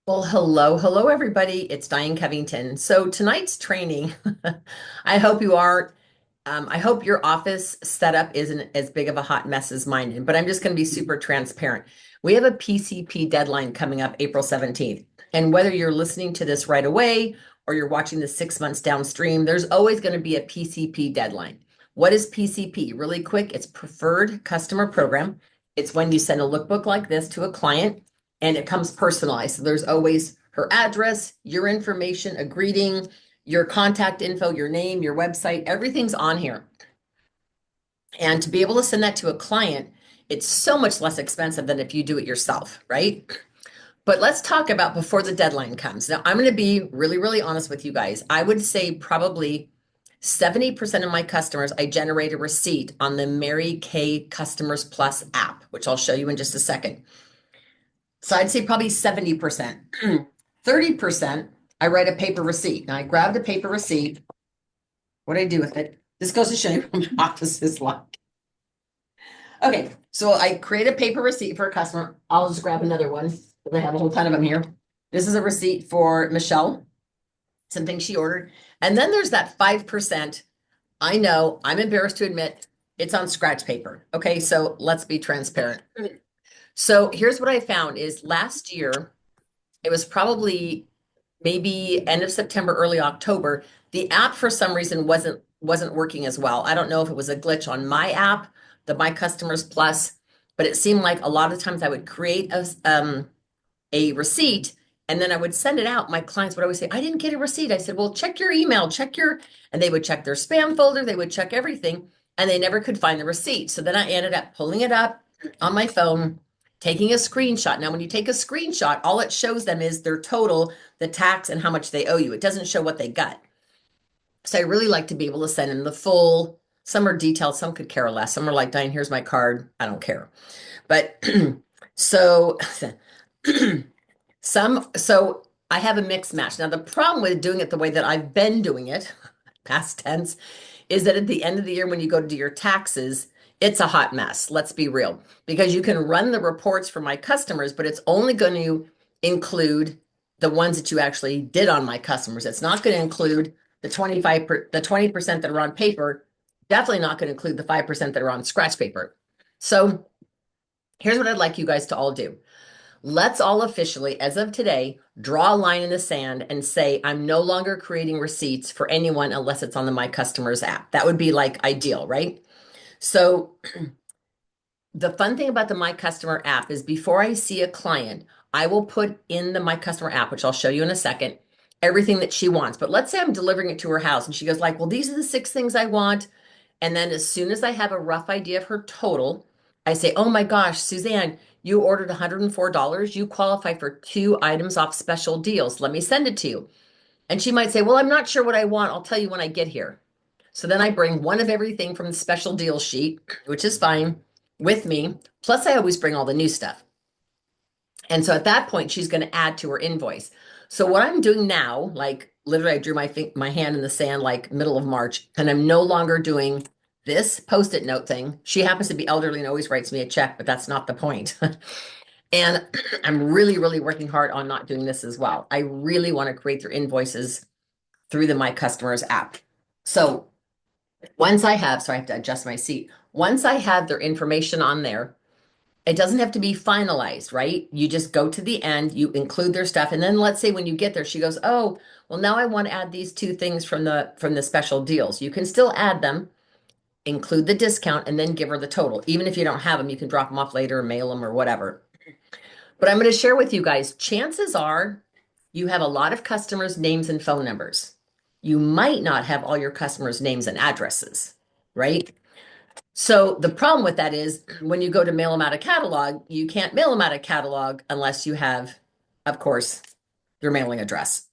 Well, hello, everybody. It's Diane Covington. So tonight's training, I hope you are, I hope your office setup isn't as big of a hot mess as mine is, but I'm just going to be super transparent. We have a PCP deadline coming up April 17th. And whether you're listening to this right away or you're watching this 6 months downstream, there's always going to be a PCP deadline. What is PCP? Really quick, it's Preferred Customer Program. It's when you send a lookbook like this to a client and it comes personalized. So there's always her address, your information, a greeting, your contact info, your name, your website, everything's on here. And to be able to send that to a client, it's so much less expensive than if you do it yourself, right? But let's talk about before the deadline comes. Now, I'm going to be really, really honest with you guys. I would say probably 70% of my customers, I generate a receipt on the Mary Kay Customers Plus app, which I'll show you in just a second. So I'd say probably 70%. 30%, I write a paper receipt. Now I grabbed a paper receipt. What do I do with it? This goes to show you what my office is like. Okay, so I create a paper receipt for a customer. I'll just grab another one because I have a whole ton of them here. This is a receipt for Michelle, something she ordered. And then there's that 5%. I know, I'm embarrassed to admit, it's on scratch paper. Okay, so let's be transparent. So here's what I found is last year, it was probably maybe end of September, early October. The app for some reason wasn't working as well. I don't know if it was a glitch on my app, the My Customers Plus, but it seemed like a lot of times I would create a receipt and then I would send it out. My clients would always say, I didn't get a receipt. I said, well, check your email, and they would check their spam folder, they would check everything, and they never could find the receipt. So then I ended up pulling it up on my phone, taking a screenshot. Now, when you take a screenshot, all it shows them is their total, the tax, and how much they owe you. It doesn't show what they got. So I really like to be able to send in the full. Some are detailed, some could care less. Some are like, Diane, here's my card. I don't care. But so so I have a mixed match. Now, the problem with doing it the way that I've been doing it, past tense, is that at the end of the year, when you go to do your taxes, it's a hot mess. Let's be real, because you can run the reports for my customers, but it's only going to include the ones that you actually did on my customers. It's not going to include the 20% that are on paper. Definitely not going to include the 5% that are on scratch paper. So here's what I'd like you guys to all do. Let's all officially, as of today, draw a line in the sand and say, I'm no longer creating receipts for anyone unless it's on the My Customers app. That would be like ideal, right? So the fun thing about the My Customer app is before I see a client, I will put in the My Customer app, which I'll show you in a second, everything that she wants. But let's say I'm delivering it to her house and she goes like, well, these are the 6 things I want. And then as soon as I have a rough idea of her total, I say, oh my gosh, Suzanne, you ordered $104. You qualify for 2 items off special deals. Let me send it to you. And she might say, well, I'm not sure what I want. I'll tell you when I get here. So then I bring one of everything from the special deal sheet, which is fine, with me. Plus, I always bring all the new stuff. And so at that point, she's going to add to her invoice. So what I'm doing now, like literally, I drew my hand in the sand like middle of March, and I'm no longer doing this post-it note thing. She happens to be elderly and always writes me a check, but that's not the point. And I'm really, really working hard on not doing this as well. I really want to create their invoices through the My Customers app. So once I have, so I have to adjust my seat. Once I have their information on there, it doesn't have to be finalized, right? You just go to the end, you include their stuff, and then let's say when you get there, she goes, "Oh, well now I want to add these 2 things from the special deals." You can still add them, include the discount, and then give her the total. Even if you don't have them, you can drop them off later, mail them, or whatever. But I'm going to share with you guys, chances are you have a lot of customers' names and phone numbers. You might not have all your customers' names and addresses, right? So the problem with that is when you go to mail them out a catalog, you can't mail them out a catalog unless you have, of course, their mailing address.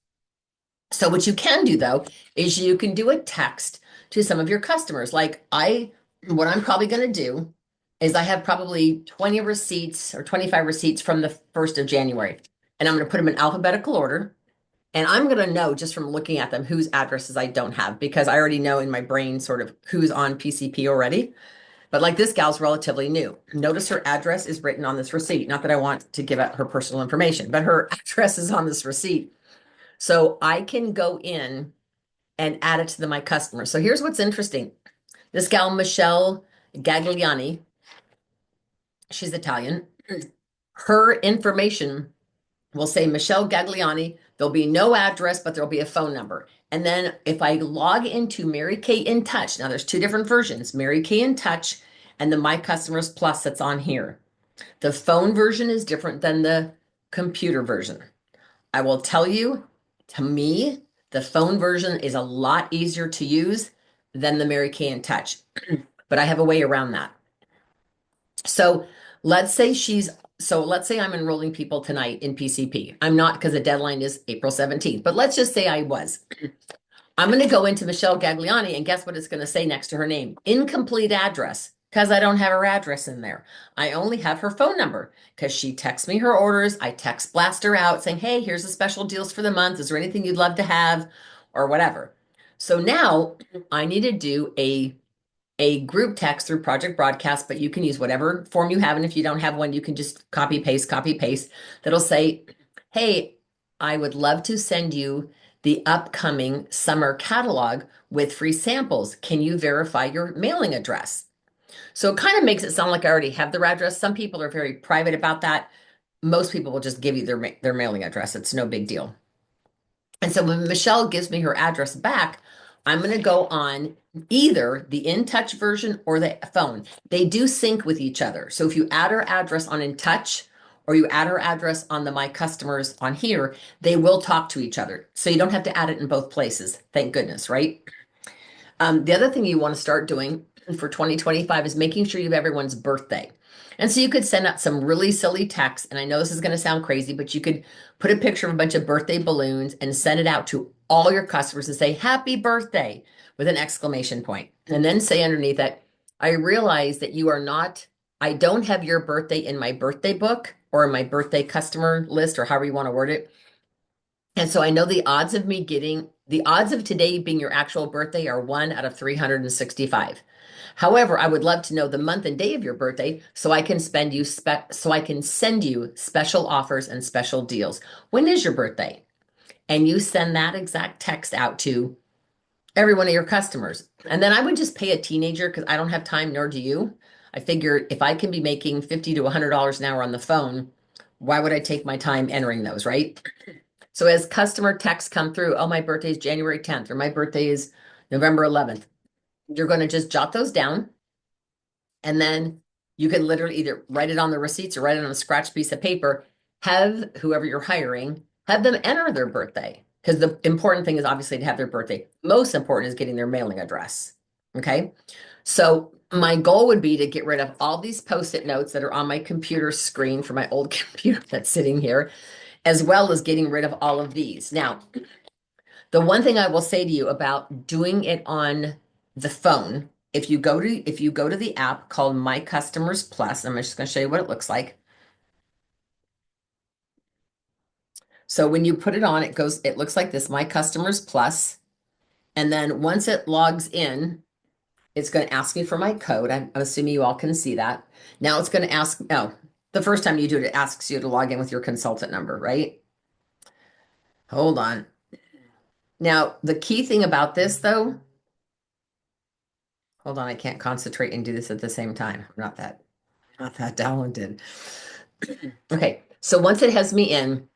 So what you can do though, is you can do a text to some of your customers. What I'm probably going to do is I have probably 20 receipts or 25 receipts from the 1st of January, and I'm going to put them in alphabetical order. And I'm going to know just from looking at them whose addresses I don't have because I already know in my brain sort of who's on PCP already. But like this gal's relatively new. Notice her address is written on this receipt. Not that I want to give out her personal information, but her address is on this receipt. So I can go in and add it to my customer. So here's what's interesting. This gal, Michelle Gagliani, she's Italian. Her information will say Michelle Gagliani. There'll be no address, but there'll be a phone number. And then if I log into Mary Kay in Touch, now there's two different versions, Mary Kay in Touch and the My Customers Plus that's on here. The phone version is different than the computer version. I will tell you, to me, the phone version is a lot easier to use than the Mary Kay in Touch, but I have a way around that. So let's say I'm enrolling people tonight in PCP. I'm not because the deadline is April 17th, but let's just say I was. I'm going to go into Michelle Gagliani and guess what it's going to say next to her name? Incomplete address, because I don't have her address in there. I only have her phone number because she texts me her orders. I text blast her out saying, hey, here's the special deals for the month. Is there anything you'd love to have or whatever? So now I need to do a group text through Project Broadcast, but you can use whatever form you have. And if you don't have one, you can just copy paste. That'll say, hey, I would love to send you the upcoming summer catalog with free samples. Can you verify your mailing address? So it kind of makes it sound like I already have their address. Some people are very private about that. Most people will just give you their mailing address. It's no big deal. And so when Michelle gives me her address back, I'm going to go on either the In Touch version or the phone. They do sync with each other. So if you add her address on In Touch or you add her address on the My Customers on here, they will talk to each other. So you don't have to add it in both places. Thank goodness, right? The other thing you want to start doing for 2025 is making sure you have everyone's birthday. And so you could send out some really silly text. And I know this is going to sound crazy, but you could put a picture of a bunch of birthday balloons and send it out to all your customers and say, happy birthday with an exclamation point. And then say underneath it, I realize that you are not, I don't have your birthday in my birthday book or in my birthday customer list or however you want to word it. And so I know the odds of today being your actual birthday are 1 out of 365. However, I would love to know the month and day of your birthday so I can send you special offers and special deals. When is your birthday? And you send that exact text out to every one of your customers. And then I would just pay a teenager because I don't have time, nor do you. I figure if I can be making $50 to $100 an hour on the phone, why would I take my time entering those, right? So as customer texts come through, oh, my birthday is January 10th or my birthday is November 11th, you're going to just jot those down. And then you can literally either write it on the receipts or write it on a scratch piece of paper, have whoever you're hiring, have them enter their birthday. Because the important thing is obviously to have their birthday. Most important is getting their mailing address. Okay. So my goal would be to get rid of all these Post-it notes that are on my computer screen for my old computer that's sitting here, as well as getting rid of all of these. Now, the one thing I will say to you about doing it on the phone, if you go to the app called My Customers Plus, I'm just going to show you what it looks like. So when you put it on, it looks like this, My Customers Plus. And then once it logs in, it's going to ask me for my code. I'm assuming you all can see that. Now it's going to ask, the first time you do it, it asks you to log in with your consultant number, right? Hold on. Now, the key thing about this though, hold on, I can't concentrate and do this at the same time. I'm not that talented. Okay, so once it has me in,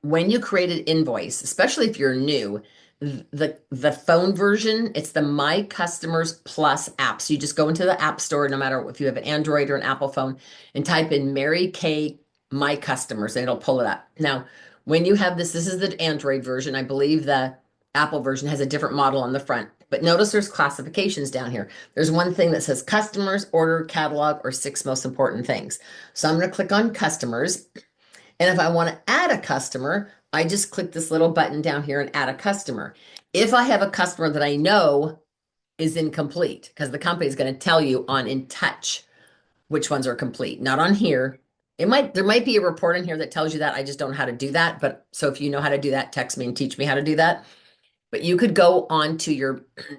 when you create an invoice, especially if you're new, the phone version, it's the My Customers Plus app. So you just go into the app store, no matter if you have an Android or an Apple phone, and type in Mary Kay My Customers, and it'll pull it up. Now, when you have this is the Android version. I believe the Apple version has a different model on the front. But notice there's classifications down here. There's one thing that says customers, order, catalog, or 6 most important things. So I'm going to click on customers. And if I want to add a customer, I just click this little button down here and add a customer. If I have a customer that I know is incomplete, because the company is going to tell you on In Touch which ones are complete, not on here. There might be a report in here that tells you that. I just don't know how to do that. But so if you know how to do that, text me and teach me how to do that. But you could go on to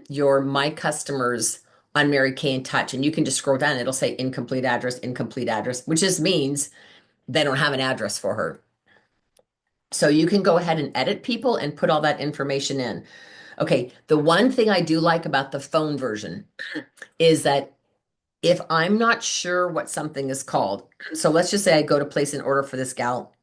your My Customers on Mary Kay in Touch. And you can just scroll down, it'll say incomplete address, which just means they don't have an address for her. So you can go ahead and edit people and put all that information in. Okay, the one thing I do like about the phone version is that if I'm not sure what something is called, so let's just say I go to place an order for this gal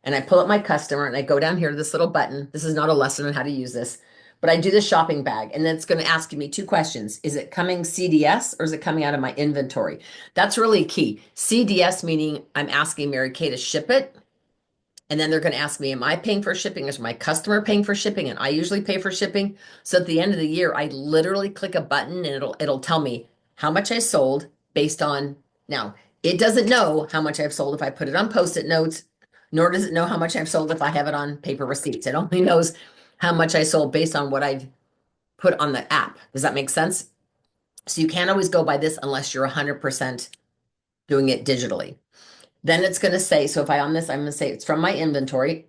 and I pull up my customer and I go down here to this little button. This is not a lesson on how to use this, but I do the shopping bag and then it's going to ask me two questions. Is it coming CDS or is it coming out of my inventory? That's really key. CDS meaning I'm asking Mary Kay to ship it. And then they're going to ask me, am I paying for shipping? Is my customer paying for shipping? And I usually pay for shipping. So at the end of the year, I literally click a button and it'll tell me how much I sold based on now. It doesn't know how much I've sold if I put it on post-it notes, nor does it know how much I've sold if I have it on paper receipts. It only knows how much I sold based on what I've put on the app. Does that make sense? So you can't always go by this unless you're 100% doing it digitally. Then it's going to say, so if I on this, I'm going to say it's from my inventory.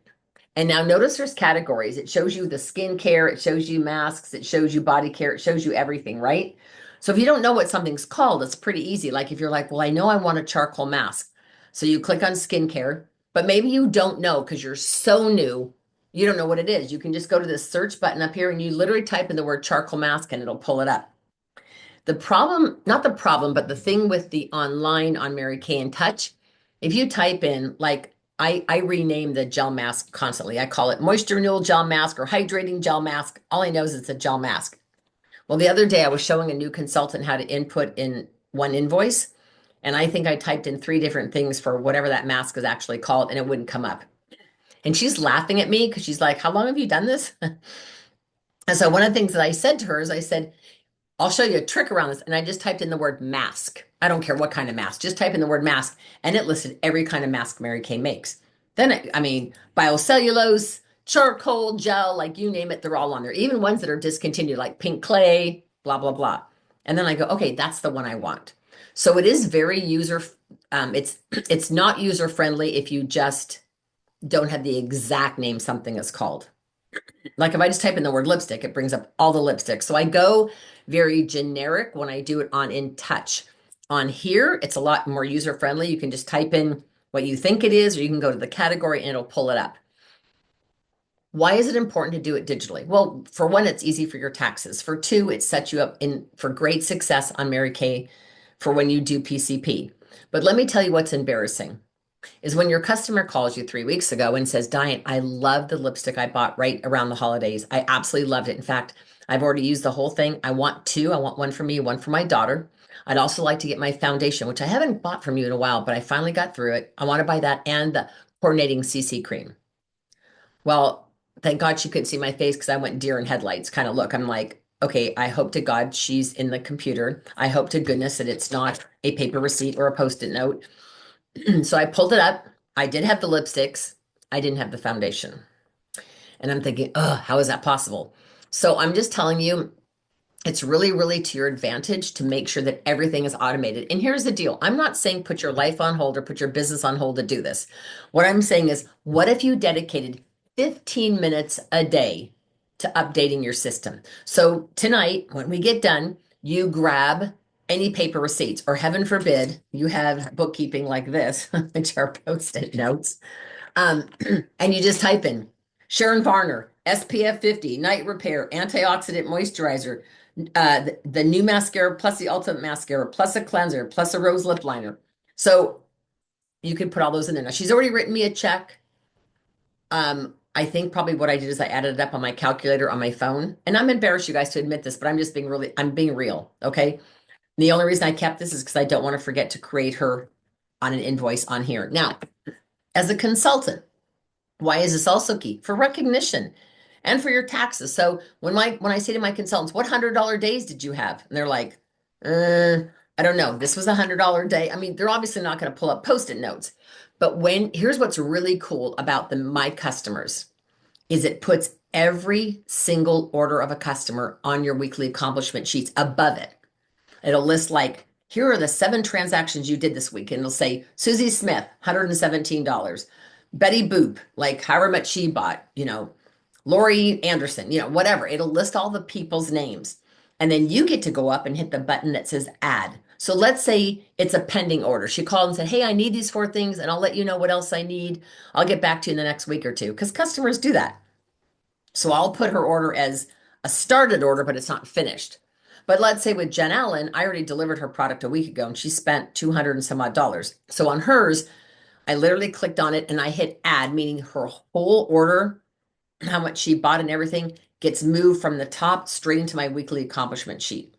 And now notice there's categories. It shows you the skincare, it shows you masks, it shows you body care, it shows you everything, right? So if you don't know what something's called, it's pretty easy. Like if you're like, well, I know I want a charcoal mask. So you click on skincare, but maybe you don't know because you're so new, you don't know what it is. You can just go to this search button up here and you literally type in the word charcoal mask and it'll pull it up. The problem, not the problem, but the thing with the online on Mary Kay in Touch, if you type in, like, I rename the gel mask constantly. I call it moisture renewal gel mask or hydrating gel mask. All I know is it's a gel mask. Well, the other day I was showing a new consultant how to input in one invoice. And I think I typed in three different things for whatever that mask is actually called, and it wouldn't come up. And she's laughing at me because she's like, how long have you done this? And so one of the things that I said to her is I said, I'll show you a trick around this. And I just typed in the word mask. I don't care what kind of mask, just type in the word mask. And it listed every kind of mask Mary Kay makes. Then, I mean, biocellulose, charcoal, gel, like you name it, they're all on there. Even ones that are discontinued, like pink clay, blah, blah, blah. And then I go, okay, that's the one I want. So it is very it's not user friendly if you just don't have the exact name something is called. Like if I just type in the word lipstick, it brings up all the lipsticks. So I go very generic when I do it on In Touch. On here, it's a lot more user friendly. You can just type in what you think it is, or you can go to the category and it'll pull it up. Why is it important to do it digitally? Well, for one, it's easy for your taxes. For two, it sets you up for great success on Mary Kay for when you do PCP. But let me tell you what's embarrassing is when your customer calls you 3 weeks ago and says, Diane, I love the lipstick I bought right around the holidays. I absolutely loved it. In fact, I've already used the whole thing. I want two. I want one for me, one for my daughter. I'd also like to get my foundation, which I haven't bought from you in a while, but I finally got through it. I want to buy that and the coordinating CC cream. Well, thank God she couldn't see my face because I went deer in headlights kind of look. I'm like, okay, I hope to God she's in the computer. I hope to goodness that it's not a paper receipt or a post-it note. So I pulled it up. I did have the lipsticks. I didn't have the foundation. And I'm thinking, oh, how is that possible? So I'm just telling you, it's really, really to your advantage to make sure that everything is automated. And here's the deal. I'm not saying put your life on hold or put your business on hold to do this. What I'm saying is, what if you dedicated 15 minutes a day to updating your system? So tonight, when we get done, you grab any paper receipts, or heaven forbid, you have bookkeeping like this, which are post-it notes. And you just type in Sharon Varner, SPF 50, night repair, antioxidant moisturizer, the new mascara plus the ultimate mascara plus a cleanser plus a rose lip liner. So you could put all those in there. Now she's already written me a check. I think probably what I did is I added it up on my calculator on my phone. And I'm embarrassed you guys to admit this, but I'm just I'm being real. Okay. The only reason I kept this is because I don't want to forget to create her on an invoice on here. Now, as a consultant, why is this also key? For recognition and for your taxes. So when I say to my consultants, what $100 days did you have? And they're like, I don't know. This was $100 day. I mean, they're obviously not going to pull up post-it notes. But here's what's really cool about my customers is it puts every single order of a customer on your weekly accomplishment sheets above it. It'll list like, here are the 7 transactions you did this week. And it'll say, Susie Smith, $117. Betty Boop, like however much she bought, Lori Anderson, whatever. It'll list all the people's names. And then you get to go up and hit the button that says add. So let's say it's a pending order. She called and said, hey, I need these four things and I'll let you know what else I need. I'll get back to you in the next week or two because customers do that. So I'll put her order as a started order, but it's not finished. But let's say with Jen Allen, I already delivered her product a week ago and she spent 200 and some odd dollars. So on hers, I literally clicked on it and I hit add, meaning her whole order, how much she bought and everything gets moved from the top straight into my weekly accomplishment sheet.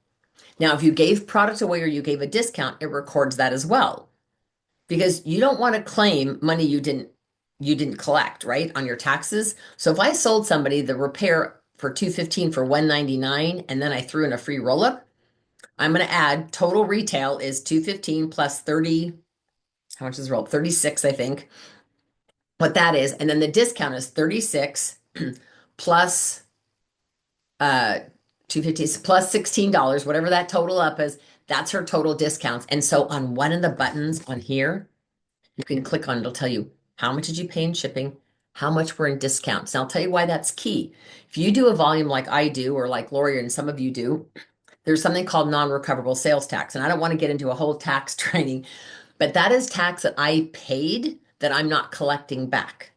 Now, if you gave product away or you gave a discount, it records that as well because you don't want to claim money you didn't collect, right, on your taxes. So if I sold somebody the repair for 215 for 199 and then I threw in a free roll up, I'm going to add total retail is 215 plus 30. How much is roll up? 36, I think. What that is, and then the discount is 36 plus 250 plus $16, whatever that total up is, that's her total discounts. And so on one of the buttons on here, you can click on, it'll tell you how much did you pay in shipping, how much were in discounts. And I'll tell you why that's key. If you do a volume like I do, or like Lori and some of you do, there's something called non-recoverable sales tax. And I don't want to get into a whole tax training, but that is tax that I paid that I'm not collecting back.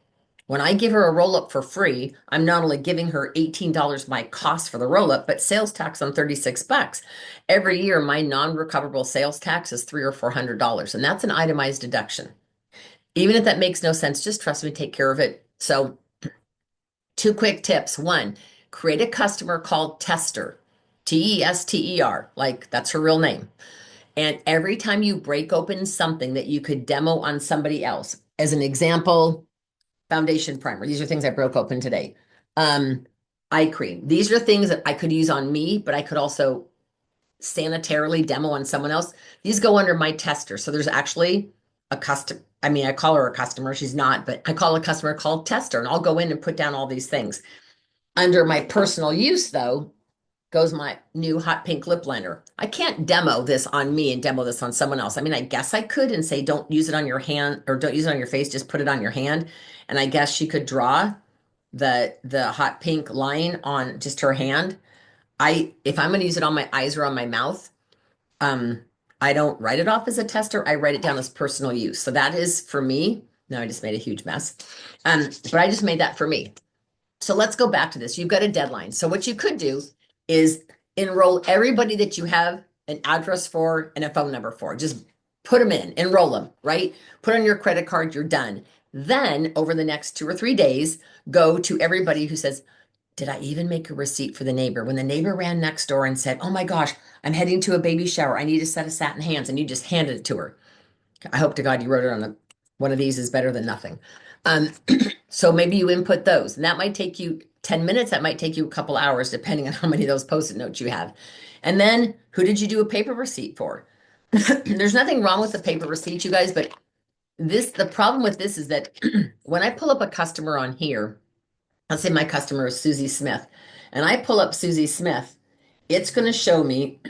When I give her a roll up for free, I'm not only giving her $18 my cost for the roll up, but sales tax on 36 bucks. Every year, my non-recoverable sales tax is $300 or $400, and that's an itemized deduction. Even if that makes no sense, just trust me, take care of it. So, two quick tips. One, create a customer called Tester, Tester, like that's her real name. And every time you break open something that you could demo on somebody else, as an example, foundation primer. These are things I broke open today. Eye cream. These are things that I could use on me, but I could also sanitarily demo on someone else. These go under my tester. So there's actually a custom. I mean, I call her a customer. She's not, but I call a customer called Tester, and I'll go in and put down all these things. Under my personal use, though, goes my new hot pink lip liner. I can't demo this on me and demo this on someone else. I mean, I guess I could and say, don't use it on your hand or don't use it on your face, just put it on your hand. And I guess she could draw the hot pink line on just her hand. If I'm going to use it on my eyes or on my mouth, um, I don't write it off as a tester. I write it down as personal use. So that is for me. Now I just made a huge mess. But I just made that for me. So let's go back to this. You've got a deadline. So what you could do is enroll everybody that you have an address for and a phone number for. Just put them in, enroll them, right? Put on your credit card, you're done. Then over the next 2 or 3 days, go to everybody who says, did I even make a receipt for the neighbor? When the neighbor ran next door and said, oh my gosh, I'm heading to a baby shower. I need a set of satin hands. And you just handed it to her. I hope to God you wrote it on one of these is better than nothing. So maybe you input those, and that might take you 10 minutes. That might take you a couple hours, depending on how many of those post-it notes you have. And then who did you do a paper receipt for? There's nothing wrong with the paper receipt, you guys, but the problem with this is that when I pull up a customer on here, let's say my customer is Susie Smith, and I pull up Susie Smith, it's going to show me,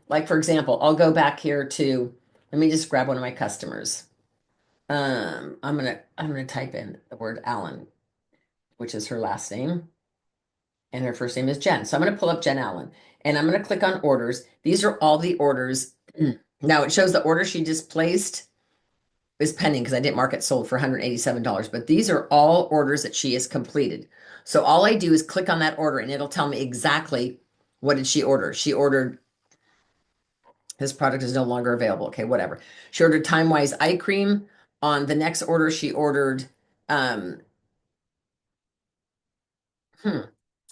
like, for example, I'll go back here to, let me just grab one of my customers. I'm gonna type in the word Allen, which is her last name, and her first name is Jen. So I'm gonna pull up Jen Allen, and I'm gonna click on orders. These are all the orders. Now it shows the order she just placed is pending because I didn't mark it sold for $187, but these are all orders that she has completed. So all I do is click on that order and it'll tell me exactly what did she order. She ordered, this product is no longer available. Okay, whatever. She ordered Time Wise eye cream. On the next order, she ordered, um, hmm,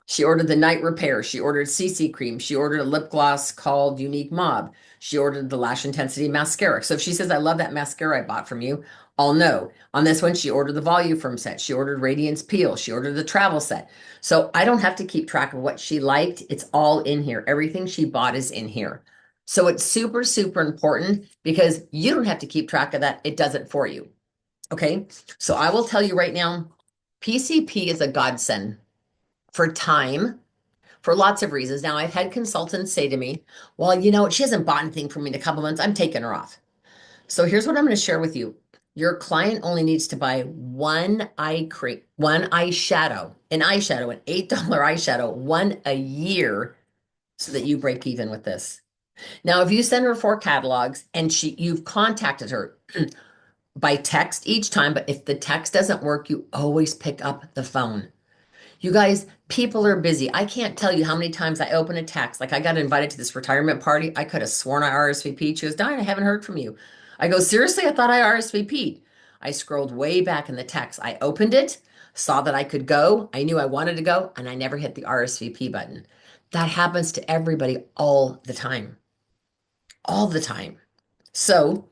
she ordered the night repair. She ordered CC cream. She ordered a lip gloss called Unique Mob. She ordered the Lash Intensity mascara. So if she says, I love that mascara I bought from you, I'll know. On this one, she ordered the Volume Firm set. She ordered Radiance Peel. She ordered the travel set. So I don't have to keep track of what she liked. It's all in here. Everything she bought is in here. So it's super, super important because you don't have to keep track of that. It does it for you. Okay. So I will tell you right now, PCP is a godsend for time for lots of reasons. Now, I've had consultants say to me, well, she hasn't bought anything from me in a couple months. I'm taking her off. So here's what I'm going to share with you. Your client only needs to buy one eyeshadow, an $8 eyeshadow, one a year so that you break even with this. Now, if you send her 4 catalogs and you've contacted her by text each time, but if the text doesn't work, you always pick up the phone. You guys, people are busy. I can't tell you how many times I open a text. Like I got invited to this retirement party. I could have sworn I RSVP'd. She goes, Diane, I haven't heard from you. I go, seriously? I thought I RSVP'd. I scrolled way back in the text. I opened it, saw that I could go. I knew I wanted to go, and I never hit the RSVP button. That happens to everybody all the time. All the time. So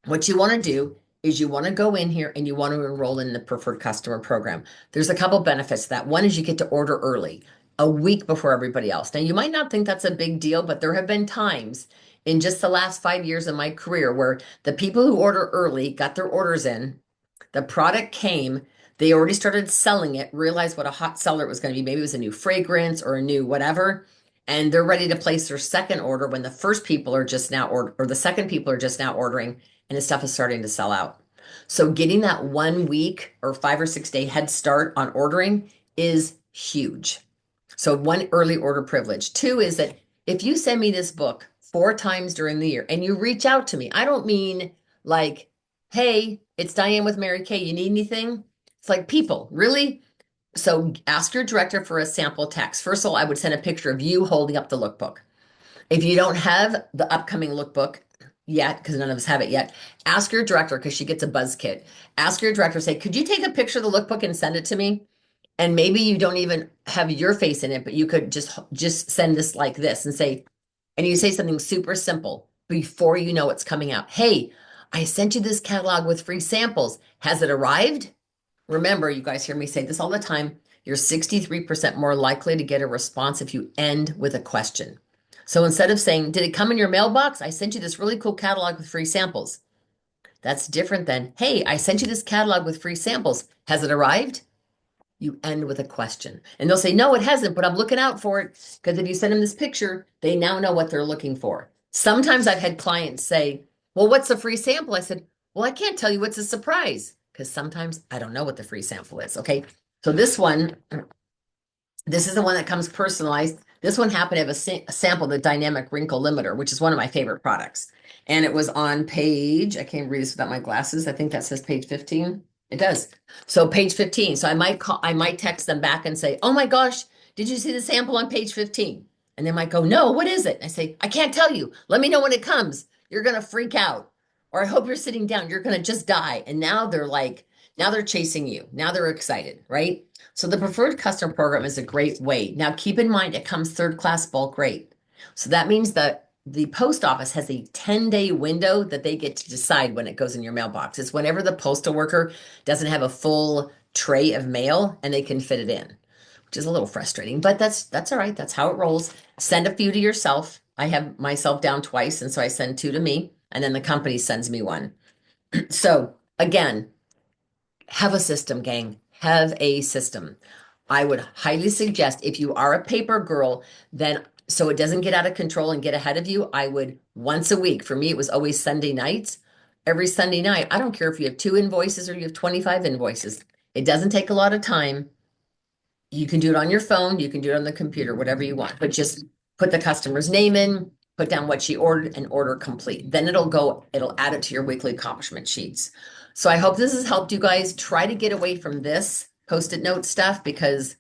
what you want to do is you want to go in here and you want to enroll in the preferred customer program. There's a couple benefits to that. One is you get to order early, a week before everybody else. Now, you might not think that's a big deal, but there have been times in just the last 5 years of my career where the people who order early got their orders in, the product came, they already started selling it, realized what a hot seller it was going to be. Maybe it was a new fragrance or a new whatever, and they're ready to place their second order when the first people are just now or the second people are just now ordering and the stuff is starting to sell out. So getting that 1 week or 5 or 6 day head start on ordering is huge. So one, early order privilege. Two is that if you send me this book 4 times during the year and you reach out to me, I don't mean like, hey, it's Diane with Mary Kay. You need anything? It's like people, really? So ask your director for a sample text. First of all, I would send a picture of you holding up the lookbook. If you don't have the upcoming lookbook yet, because none of us have it yet, ask your director because she gets a buzz kit. Ask your director, say, could you take a picture of the lookbook and send it to me? And maybe you don't even have your face in it, but you could just send this like this and say, and you say something super simple before you know it's coming out. Hey, I sent you this catalog with free samples. Has it arrived? Remember, you guys hear me say this all the time. You're 63% more likely to get a response if you end with a question. So instead of saying, did it come in your mailbox? I sent you this really cool catalog with free samples. That's different than, hey, I sent you this catalog with free samples. Has it arrived? You end with a question. And they'll say, no, it hasn't, but I'm looking out for it. Because if you send them this picture, they now know what they're looking for. Sometimes I've had clients say, well, what's a free sample? I said, well, I can't tell you what's a surprise because sometimes I don't know what the free sample is. Okay. So this is the one that comes personalized. This one happened to have a sample, the dynamic wrinkle limiter, which is one of my favorite products. And it was on page, I can't read this without my glasses. I think that says page 15. It does. So page 15. So I might text them back and say, oh my gosh, did you see the sample on page 15? And they might go, no, what is it? I say, I can't tell you. Let me know when it comes. You're going to freak out. Or I hope you're sitting down. You're going to just die. And now they're like, now they're chasing you. Now they're excited, right? So the preferred customer program is a great way. Now keep in mind it comes third class bulk rate. So that means that the post office has a 10-day window that they get to decide when it goes in your mailbox. It's whenever the postal worker doesn't have a full tray of mail and they can fit it in, which is a little frustrating, but that's all right. That's how it rolls. Send a few to yourself. I have myself down twice, and so I send 2 to me, and then the company sends me 1. So again, have a system, gang. Have a system. I would highly suggest if you are a paper girl, then so it doesn't get out of control and get ahead of you, I would once a week. For me, it was always Sunday nights. Every Sunday night, I don't care if you have 2 invoices or you have 25 invoices. It doesn't take a lot of time. You can do it on your phone, you can do it on the computer, whatever you want, but just put the customer's name in, put down what she ordered and order complete. Then it'll add it to your weekly accomplishment sheets. So I hope this has helped you guys. Try to get away from this post-it note stuff because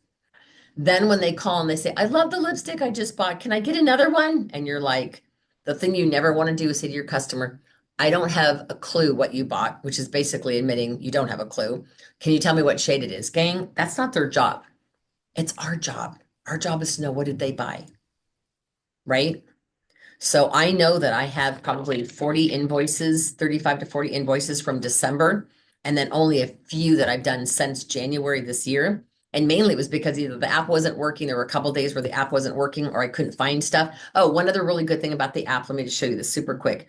then when they call and they say, I love the lipstick I just bought. Can I get another one? And you're like, the thing you never want to do is say to your customer, I don't have a clue what you bought, which is basically admitting you don't have a clue. Can you tell me what shade it is? Gang, that's not their job. It's our job. Our job is to know what did they buy, right? So I know that I have probably 40 invoices, 35 to 40 invoices from December, and then only a few that I've done since January this year. And mainly it was because either the app wasn't working, there were a couple days where the app wasn't working, or I couldn't find stuff. Oh, one other really good thing about the app, let me just show you this super quick.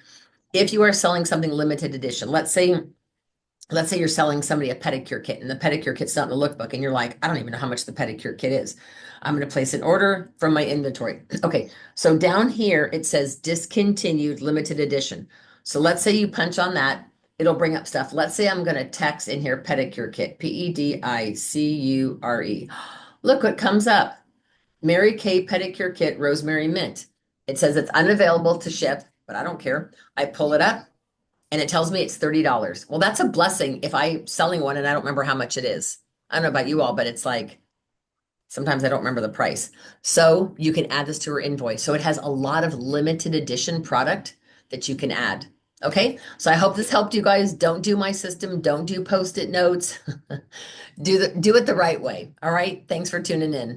If you are selling something limited edition, let's say you're selling somebody a pedicure kit and the pedicure kit's not in the lookbook and you're like, I don't even know how much the pedicure kit is. I'm going to place an order from my inventory. Okay, so down here it says discontinued limited edition. So let's say you punch on that, it'll bring up stuff. Let's say I'm going to text in here pedicure kit, Pedicure. Look what comes up. Mary Kay pedicure kit, rosemary mint. It says it's unavailable to ship, but I don't care. I pull it up and it tells me it's $30. Well, that's a blessing if I'm selling one and I don't remember how much it is. I don't know about you all, but it's like sometimes I don't remember the price. So you can add this to her invoice. So it has a lot of limited edition product that you can add. Okay. So I hope this helped you guys. Don't do my system. Don't do post-it notes. Do it the right way. All right. Thanks for tuning in.